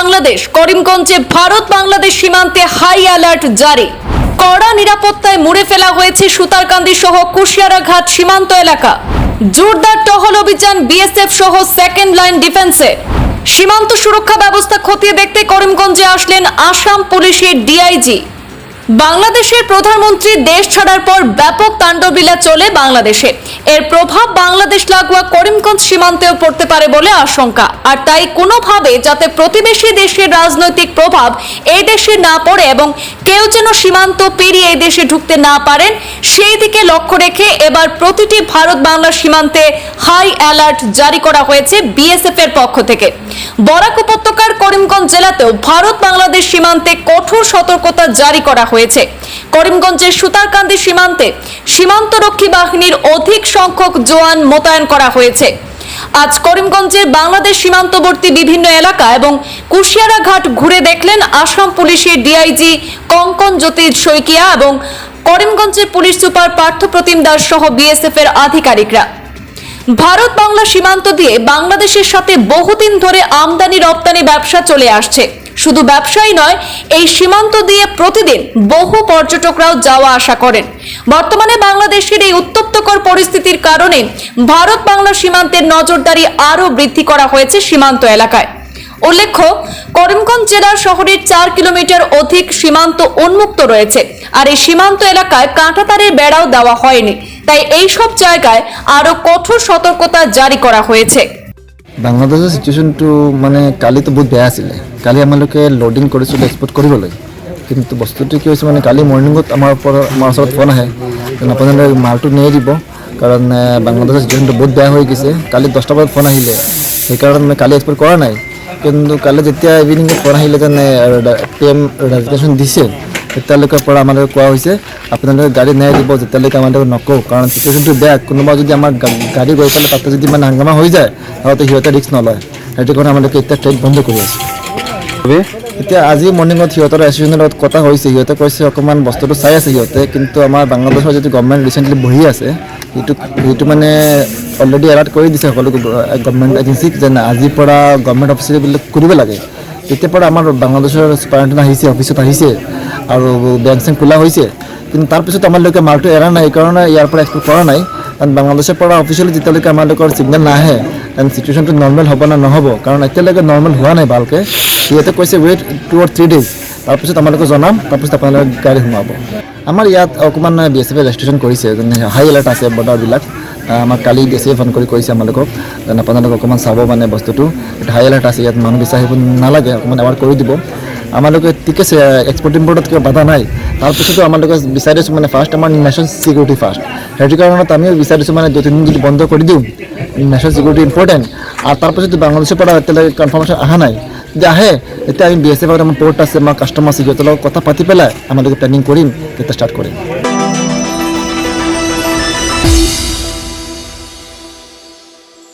বাংলাদেশ। করিমগঞ্জে ভারত বাংলাদেশ সীমান্তে high alert জারি। কড়া নিরাপত্তায় মুড়ে ফেলা হয়েছে সুতারকান্দি সহ কুশিয়ারাঘাট সীমান্ত এলাকা। জোরদার টহল অভিযান বিএসএফ সহ সেকেন্ড লাইন ডিফেন্সে। সীমান্ত সুরক্ষা ব্যবস্থা খতিয়ে দেখতে করিমগঞ্জে আসলেন আসাম পুলিশের ডিআইজি। বাংলাদেশের প্রধানমন্ত্রী দেশ ছাড়ার পর ব্যাপক তাণ্ডবলীলা চলে বাংলাদেশে। এর প্রভাব বাংলাদেশ লাগোয়া করিমগঞ্জ সীমান্তেও পড়তে পারে বলে আশঙ্কা। আর তাই কোনোভাবে যাতে প্রতিবেশী দেশের রাজনৈতিক প্রভাব এই দেশে না পড়ে এবং কেউ যেন সীমান্ত পেরিয়ে এই দেশে ঢুকতে না পারেন, সেই দিকে লক্ষ্য রেখে এবার প্রতিটি ভারত বাংলা সীমান্তে হাই অ্যালার্ট জারি করা হয়েছে বিএসএফ এর পক্ষ থেকে। বরাক উপত্যকার করিমগঞ্জ জেলাতেও ভারত বাংলাদেশ সীমান্তে কঠোর সতর্কতা জারি করা হয়েছে। করিমগঞ্জের সুতারকান্দি সীমান্তে সীমান্তরক্ষী বাহিনীর অধিক সংখ্যক জওয়ান মোতায়েন করা হয়েছে। আজ করিমগঞ্জের বাংলাদেশ সীমান্তবর্তী বিভিন্ন এলাকা এবং কুশিয়ারাঘাট ঘুরে দেখলেন আসাম পুলিশের ডিআইজি কঙ্কন জ্যোতি শইকিয়া এবং করিমগঞ্জের পুলিশ সুপার পার্থপ্রতিম দাস সহ বিএসএফ এর আধিকারিকরা। ভারত বাংলা সীমান্ত দিয়ে বাংলাদেশের সাথে বহুদিন ধরে আমদানি রপ্তানি ব্যবসা চলে আসছে। শুধু ব্যবসায়ী নয়, এই সীমান্ত দিয়ে প্রতিদিন বহু পর্যটকরাও যাওয়া আসা করেন। বর্তমানে বাংলাদেশের এই উত্তপ্তকর পরিস্থিতির কারণে ভারত বাংলা সীমান্তের নজরদারি আরও বৃদ্ধি করা হয়েছে সীমান্ত এলাকায়। উল্লেখ্য, করিমগঞ্জ জেলার শহরের 4 কিলোমিটার অধিক সীমান্ত উন্মুক্ত রয়েছে। আর এই সীমান্ত এলাকায় কাঁটাতারের বেড়াও দেওয়া হয়নি, তাই এই সব জায়গায় আরো কঠোর সতর্কতা জারি করা হয়েছে। বাংলাদেশের সিচুৱেশ্যনটো মানে কালি তো বহুত বেয়া আছিলে। কালি আমালোকে লোডিং কৰিছিলোঁ এক্সপৰ্ট কৰিবলৈ, কিন্তু বস্তুটো কি হৈছে মানে কালি মৰ্ণিঙত আমাৰ ওচৰত ফোন আহে আপোনালোকে মালটো নিয়ে দিব, কাৰণ বাংলাদেশের সিচুৱেশ্যনটো বহুত বেয়া হৈ গৈছে। কালি 10টা বজাত ফোন আহিলে, সেইকাৰণে মানে কালি এক্সপৰ্ট কৰা নাই। কিন্তু কালি যেতিয়া ইভিনিঙত ফোন আহিলে যেনে PM ৰেজিগনেশ্যন দিছে, তেতিয়ালৈকে পৰা আমালোকে কোৱা হৈছে আপোনালোকে গাড়ী নিয়াই দিব যেতিয়ালৈকে আমালোকে নকওঁ, কাৰণ চিচুৱেশ্যনটো বেয়া। কোনোবা যদি আমাৰ গাড়ী গৈ পেলাই তাতে যদি মানে হাংগামা হৈ যায়, তাহলে সিহঁতে ৰিস্ক নলয়। সেইটো কাৰণে আমালোকে এতিয়া ট্ৰেক বন্ধ কৰি আছোঁ। এতিয়া আজি মৰ্ণিঙত সিহঁতৰ এছ'চিয়েশ্যনৰ লগত কথা হৈছে, সিহঁতে কৈছে অকণমান বস্তুটো চাই আছে সিহঁতে, কিন্তু আমাৰ বাংলাদেশৰ যিটো গভৰ্ণমেণ্ট ৰিচেণ্টলি বহি আছে, সেইটো মানে অলৰেডি এলাৰ্ট কৰি দিছে সকলো গভৰ্ণমেণ্ট এজেঞ্চিক যে আজিৰ পৰা গভৰ্ণমেণ্ট অফিচাৰবিলাক কৰিব লাগে। তেতিয়াৰ পৰা আমাৰ বাংলাদেশৰ সুপাৰিনটেণ্ডেণ্ট আহিছে, অফিচত আহিছে আৰু বেংক চেংক খোলা হৈছে, কিন্তু তাৰপিছত আমালোকে মালটো এৰা নাই, এইকাৰণে ইয়াৰ পৰা এক্সপৰ্ট কৰা নাই। কাৰণ বাংলাদেশৰ পৰা অফিচিয়েলি যেতিয়ালৈকে আমালোকৰ ছিগনেল নাহে কাৰণ চিটুৱেশ্যনটো নৰ্মেল হ'ব না নহ'ব, কাৰণ এতিয়ালৈকে নৰ্মেল হোৱা নাই ভালকৈ। সিহঁতে কৈছে ৱেইট 2 or 3 days, তাৰপিছত আমালোকে জনাম, তাৰপিছত আপোনালোকে গাড়ী সোমাব। আমাৰ ইয়াত অকণমান BSF ৰেষ্ট্ৰিকশ্যন কৰিছে, যেনে হাই এলাৰ্ট আছে বৰ্ডাৰবিলাক। আমাক কালি BSF ফোন কৰি কৈছে আমালোকক যেন আপোনালোকে অকণমান চাব মানে বস্তুটো, এইটো হাই এলাৰ্ট আছে, ইয়াত মানুহ বেছি আহিব নালাগে, অকণমান এৱাৰ্ড কৰি দিব। আমালোকে ঠিক আছে এক্সপৰ্ট ইম্পৰ্টত কিবা বাধা নাই, তাৰপিছতো আমালোকে বিচাৰিছোঁ মানে ফাৰ্ষ্ট আমাৰ নেশ্যনেল ছিকিউৰিটি ফাৰ্ষ্ট। সেইটো কাৰণত আমিও বিচাৰিছোঁ মানে 2-3 দিন যদি বন্ধ কৰি দিওঁ, নেশ্যনেল ছিকিউৰিটি ইম্পৰ্টেণ্ট। আৰু তাৰপিছত বাংলাদেশৰ পৰা এতিয়ালৈকে কনফাৰ্মেশ্যন অহা নাই, যদি আহে এতিয়া আমি BSF আমাৰ পৰ্ট আছে, আমাৰ কাষ্টমাৰ আছে, সিহঁতৰ লগত কথা পাতি পেলাই আমালোকে প্লেনিং কৰিম, কেতিয়া ষ্টাৰ্ট কৰিম।